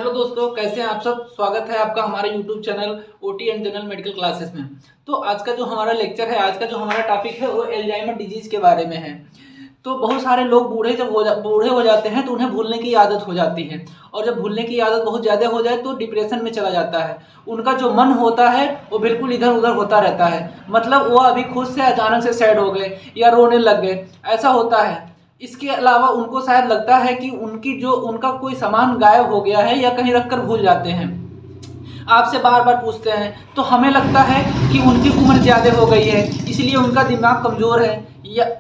Hello दोस्तों, कैसे हैं आप सब। स्वागत है आपका हमारे YouTube channel OT and general medical classes में। तो आज का जो हमारा लेक्चर है, आज का जो हमारा टॉपिक है वो एल्जाइमर डिजीज के बारे में है। तो बहुत सारे लोग बूढ़े हो जाते हैं तो उन्हें भूलने की आदत हो जाती है, और जब भूलने की आदत बहुत ज़्यादा हो जाए तो डिप्रेशन में चला जाता है। उनका जो मन होता है वो बिल्कुल इधर उधर होता रहता है, मतलब वो अभी खुश से अचानक से सैड हो गए या रोने लग गए, ऐसा होता है। इसके अलावा उनको शायद लगता है कि उनका कोई सामान गायब हो गया है या कहीं रखकर भूल जाते हैं। आपसे बार बार पूछते हैं तो हमें लगता है कि उनकी उम्र ज़्यादा हो गई है, इसलिए उनका दिमाग कमज़ोर है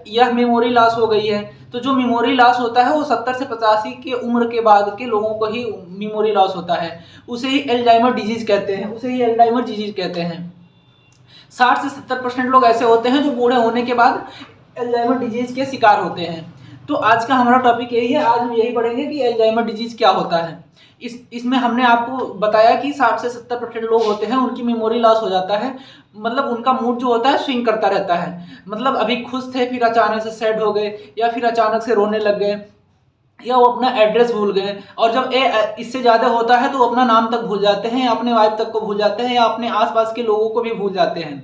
या मेमोरी लॉस हो गई है। तो जो मेमोरी लॉस होता है वो 70 से 85 के उम्र के बाद के लोगों को ही मेमोरी लॉस होता है। उसे ही एल्जाइमर डिजीज़ कहते हैं। 60 से 70% लोग ऐसे होते हैं जो बूढ़े होने के बाद एल्जाइमर डिजीज़ के शिकार होते हैं। तो आज का हमारा टॉपिक यही है। आज हम यही पढ़ेंगे कि एल्जाइमर डिजीज़ क्या होता है। इसमें हमने आपको बताया कि 60 से 70% लोग होते हैं उनकी मेमोरी लॉस हो जाता है, मतलब उनका मूड जो होता है स्विंग करता रहता है। मतलब अभी खुश थे फिर अचानक से सैड हो गए, या फिर अचानक से रोने लग गए, या वो अपना एड्रेस भूल गए। और जब इससे ज़्यादा होता है तो वो अपना नाम तक भूल जाते हैं, या अपने वाइफ तक को भूल जाते हैं, या अपने आसपास के लोगों को भी भूल जाते हैं।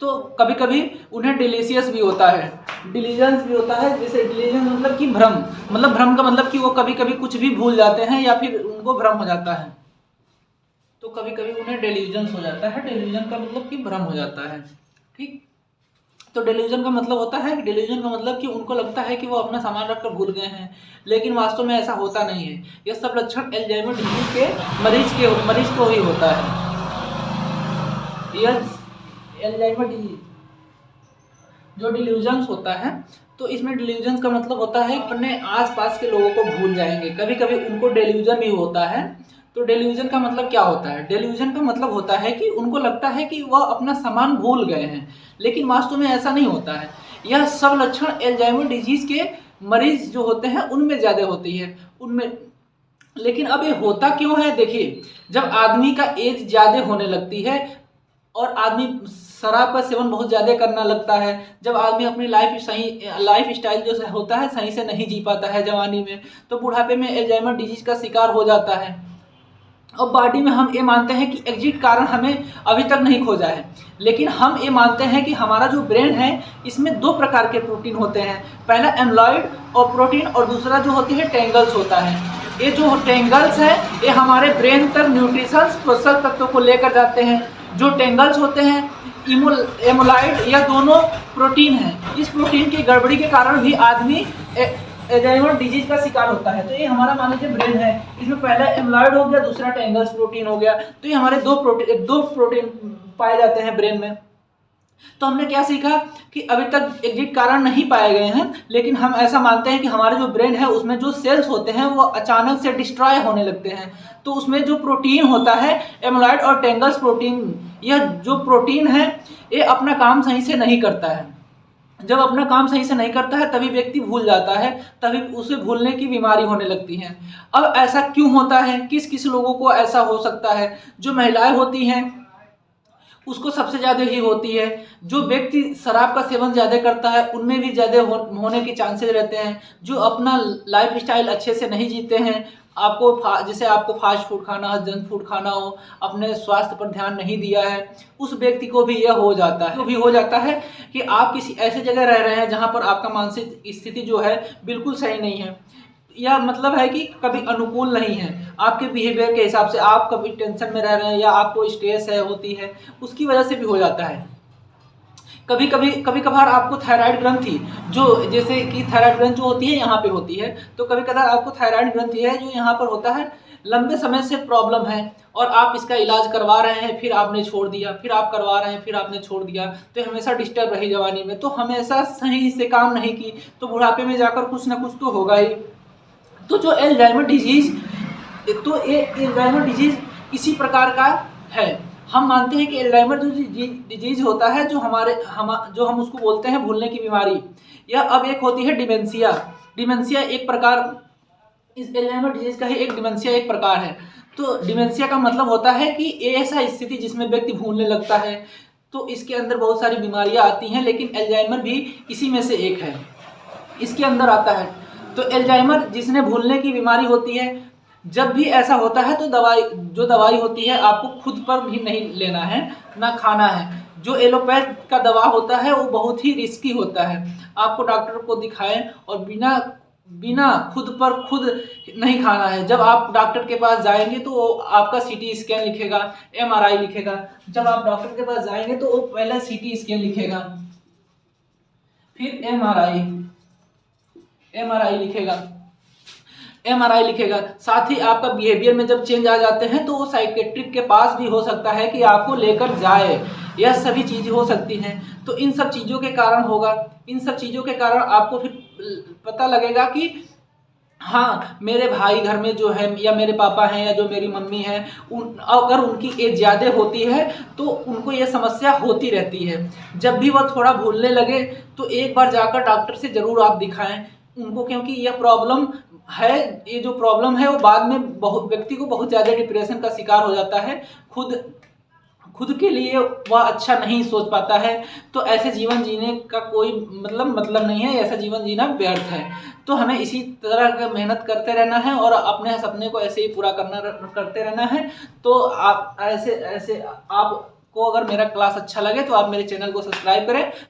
तो कभी कभी उन्हें डिलीशियस भी होता है, डिलीजेंस भी होता है। जैसे डिलीजेंस मतलब कि भ्रम, मतलब भ्रम का मतलब कि वो कभी कभी कुछ भी भूल जाते हैं या फिर उनको भ्रम हो जाता है। तो कभी कभी उन्हें डेल्यूजन्स हो जाता है। डेल्यूजन का मतलब कि भ्रम हो जाता है, ठीक। तो डेल्यूजन का मतलब होता है, डेल्यूजन का मतलब कि उनको लगता है कि वो अपना सामान रखकर भूल गए हैं, लेकिन वास्तव में ऐसा होता नहीं है। यह सब लक्षण एल्जाइमर डिजीज के मरीज को ही होता है। यह एल्जाइमर डिजीज जो डिल्यूजन्स होता है, तो इसमें डिल्यूजन्स का मतलब होता है कि अपने आसपास के लोगों को भूल जाएंगे। कभी कभी उनको डेल्यूजन भी होता है। तो डेल्यूजन का मतलब क्या होता है? डेल्यूजन का मतलब होता है कि उनको लगता है कि वह अपना सामान भूल गए हैं, लेकिन वास्तव में ऐसा नहीं होता है। यह सब लक्षण एल्जाइमर डिजीज के मरीज जो होते हैं उनमें ज़्यादा होती है उनमें। लेकिन अब ये होता क्यों है? देखिए, जब आदमी का एज ज़्यादा होने लगती है और आदमी शराब का सेवन बहुत ज़्यादा करना लगता है, जब आदमी अपनी लाइफ स्टाइल जो होता है सही से नहीं जी पाता है जवानी में, तो बुढ़ापे में एल्जाइमर डिजीज का शिकार हो जाता है। और बॉडी में हम ये मानते हैं कि एग्जिट कारण हमें अभी तक नहीं खोजा है, लेकिन हम ये मानते हैं कि हमारा जो ब्रेन है इसमें दो प्रकार के प्रोटीन होते हैं। पहला एमलॉइड और प्रोटीन, और दूसरा जो होती है टेंगल्स होता है। ये जो टेंगल्स है ये हमारे ब्रेन तक न्यूट्रिशंस पोषक तत्वों को लेकर जाते हैं। जो टेंगल्स होते हैं एमोलाइड, यह दोनों प्रोटीन हैं। इस प्रोटीन की गड़बड़ी के कारण भी आदमी एल्जाइमर डिजीज का शिकार होता है। तो ये हमारा मान लीजिए ब्रेन है, इसमें पहला एमोलाइड हो गया, दूसरा टेंगल्स प्रोटीन हो गया। तो ये हमारे दो प्रोटीन पाए जाते हैं ब्रेन में। तो हमने क्या सीखा कि अभी तक एग्जिट कारण नहीं पाए गए हैं, लेकिन हम ऐसा मानते हैं कि हमारे जो ब्रेन है उसमें जो सेल्स होते हैं वो अचानक से डिस्ट्रॉय होने लगते हैं। तो उसमें जो प्रोटीन होता है एमोलाइड और टेंगल्स प्रोटीन, यह जो प्रोटीन है ये अपना काम सही से नहीं करता है। जब अपना काम सही से नहीं करता है तभी व्यक्ति भूल जाता है, तभी उसे भूलने की बीमारी होने लगती है। अब ऐसा क्यों होता है? किस किस लोगों को ऐसा हो सकता है? जो महिलाएं होती हैं उसको सबसे ज़्यादा ही होती है। जो व्यक्ति शराब का सेवन ज़्यादा करता है उनमें भी ज़्यादा होने के चांसेस रहते हैं। जो अपना लाइफ स्टाइल अच्छे से नहीं जीते हैं, जैसे आपको फास्ट फूड खाना हो, जंक फूड खाना हो, अपने स्वास्थ्य पर ध्यान नहीं दिया है, उस व्यक्ति को भी यह हो जाता है। तो भी हो जाता है कि आप किसी ऐसे जगह रह रहे हैं जहाँ पर आपका मानसिक स्थिति जो है बिल्कुल सही नहीं है, या मतलब है कि कभी अनुकूल नहीं है आपके बिहेवियर के हिसाब से। आप कभी टेंशन में रह रहे हैं या आपको स्ट्रेस होती है, उसकी वजह से भी हो जाता है। कभी कभार आपको थायराइड ग्रंथि, जो जैसे कि थायराइड ग्रंथि जो होती है यहाँ पे होती है, तो कभी कभार आपको थायराइड ग्रंथि है जो यहाँ पर होता है, लंबे समय से प्रॉब्लम है और आप इसका इलाज करवा रहे हैं, फिर आपने छोड़ दिया, फिर आप करवा रहे हैं, फिर आपने छोड़ दिया, तो हमेशा डिस्टर्ब रही जवानी में, तो हमेशा सही से काम नहीं की, तो बुढ़ापे में जाकर कुछ ना कुछ तो होगा ही। तो जो एल्जाइमर डिजीज इसी प्रकार का है। हम मानते हैं कि एल्जाइमर जो डिजीज होता है जो हम उसको बोलते हैं भूलने की बीमारी, यह अब एक होती है डिमेंशिया। डिमेंशिया एक प्रकार, इस एल्जाइमर डिजीज का ही एक डिमेंशिया एक प्रकार है। तो डिमेंशिया का मतलब होता है कि ऐसा स्थिति जिसमें व्यक्ति भूलने लगता है। तो इसके अंदर बहुत सारी बीमारियां आती हैं, लेकिन एल्जाइमर भी इसी में से एक है, इसके अंदर आता है। तो एल्जाइमर जिसने भूलने की बीमारी होती है, जब भी ऐसा होता है तो जो दवाई होती है आपको खुद पर भी नहीं लेना है, ना खाना है। जो एलोपैथ का दवा होता है वो बहुत ही रिस्की होता है। आपको डॉक्टर को दिखाएं और बिना बिना खुद नहीं खाना है। जब आप डॉक्टर के पास जाएंगे तो वो आपका सीटी स्कैन लिखेगा, एमआरआई लिखेगा। जब आप डॉक्टर के पास जाएंगे तो वो पहले सीटी स्कैन लिखेगा, फिर एमआरआई लिखेगा, साथ ही आपका बिहेवियर में जब चेंज आ जाते हैं तो वो साइकेट्रिक के पास भी हो सकता है कि आपको लेकर जाए। यह सभी चीज़ें हो सकती हैं। तो इन सब चीज़ों के कारण होगा, इन सब चीज़ों के कारण आपको फिर पता लगेगा कि हाँ, मेरे भाई घर में जो है, या मेरे पापा हैं, या जो मेरी मम्मी है, अगर उनकी एज ज़्यादा होती है तो उनको ये समस्या होती रहती है। जब भी वह थोड़ा भूलने लगे तो एक बार जाकर डॉक्टर से ज़रूर आप दिखाएं उनको, क्योंकि यह प्रॉब्लम है, ये जो प्रॉब्लम है वो बाद में व्यक्ति को बहुत ज़्यादा डिप्रेशन का शिकार हो जाता है। खुद के लिए वह अच्छा नहीं सोच पाता है। तो ऐसे जीवन जीने का कोई मतलब नहीं है, ऐसा जीवन जीना व्यर्थ है। तो हमें इसी तरह का मेहनत करते रहना है और अपने सपने को ऐसे ही पूरा करते रहना है। तो आप ऐसे आपको अगर मेरा क्लास अच्छा लगे तो आप मेरे चैनल को सब्सक्राइब करें।